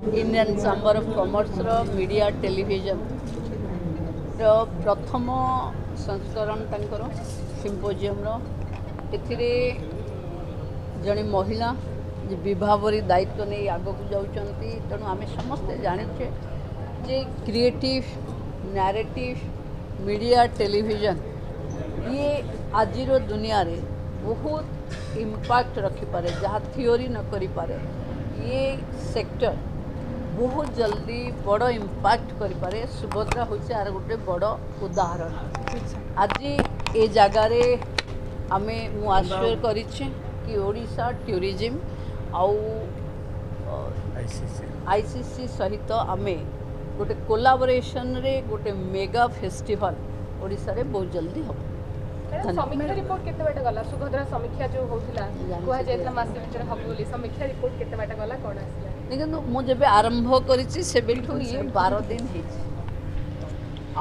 Indian chamber of commerce रो media television रो प्रथम संस्करण तांकर सिम्पोजियम रो एथिरे जड़े महिला जे विभावरी दायित्व नहीं आगक जाऊँगी तेणु आम समस्ते जाचे जे क्रिएटिव नैरेटिव मीडिया टेलीविजन ये आजिर दुनिया रे बहुत इम्पैक्ट रखिपारे जहाँ थियोरी न करि पारे ये सेक्टर बहुत जल्दी बड़ इम्पैक्ट करिपारे। सुभद्रा होचे आर गोटे बड़ उदाहरण। आज ए जगार आमे मु आश्चर्य करिछे कि ओडिशा टूरिज्म आउ आईसीसी सहित आमे गोटे कोलाबोरेशन रे गोटे मेगा फेस्टिवल ओडिशा रे बहुत जल्दी हम। समीक्षा रिपोर्ट केते बाटा गला सुभद्रा समीक्षा जो होथिला कोहा जेतला मास भितर हम बोली समीक्षा रिपोर्ट केते बाटा गला कोन आसिला लेकिन मु जेबे आरंभ करिछि सेबेठु ये 12 दिन हेछि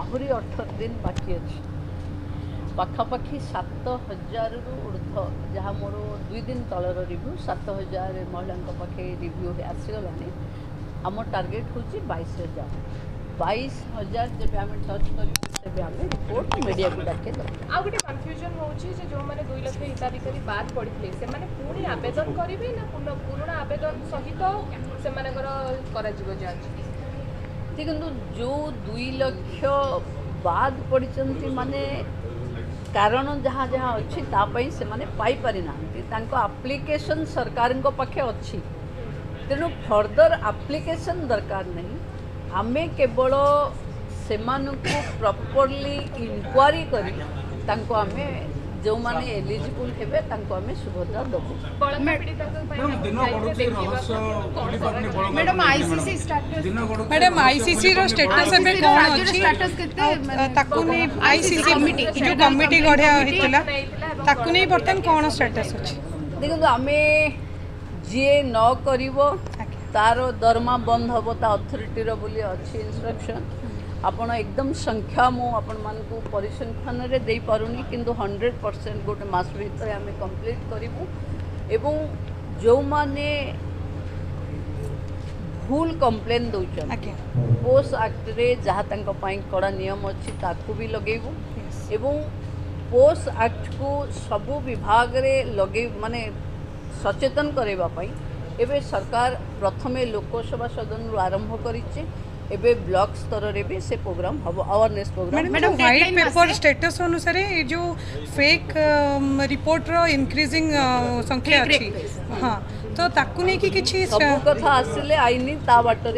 आहुरी 18 दिन बाकी अछि पाखापाखी 7000 रु ऊर्ध्व जहाँ मोर 2 दिन तलर रिव्यू 7000 महिला पाखे रिव्यू आसीगलानी आम टार्गेट हूँ 22000 जब आम टच कर रिपोर्ट मीडिया को डाके आ गोटे कन्फ्यूजन होची जे जो माने 2 लाख हिताधिकारी बाद पड़िले से माने पुणी आवेदन करिवे ना पुराना आवेदन सहित से माने करा जीव जांच देखो जो 2 लाख बाद पड़चंती माने कारण जहाँ जहाँ अच्छी तापाई से माने पाई पारि ना एप्लिकेशन सरकार को पाखे अच्छी तेणु फर्दर एप्लिकेशन दरकार नहीं आमे केवल से प्रॉपरली इंक्वारी करी तांको आमे जो माने एलिजिबल हेबे तांको आमे सुभद्रा दबो। Madam ICC status madam ICC रो स्टेटस एबे कोन अछि ताकू नै आईसीसी कमिटी जो कमिटी गढिया हेतिला ताकू नै बर्तन कोन स्टेटस अछि देखो आमे जे न करिवो तार दरमा बंद हम ता अथॉरिटी रो बोली अच्छी इंस्ट्रक्शन आपण एकदम संख्या मु आपण मान को परिसंख्यान रे दे पारुनी किंतु 100% गोटे मास भीतर आमे कंप्लीट करिवु एवं जो माने भूल कंप्लेन दउछन पोस्ट एक्ट रे जहाँ तंक पई कड़ा नियम अछि ताकू भी लगेबु एवं पोस्ट एक्ट को सबु विभाग रे लगे माने सचेतन करेबा पई एबे सरकार प्रथमे लोकसभा सदन रु आरंभ करिचे एबे ब्लॉक स्तर रे भी से प्रोग्राम हबो awareness program. Madam white paper status अनुसार जो फेक रिपोर्ट रो इंक्रीजिंग संख्या अछि हां तो ताकू नै कि किछि सब कथा आसिले आईनी ता बाटरे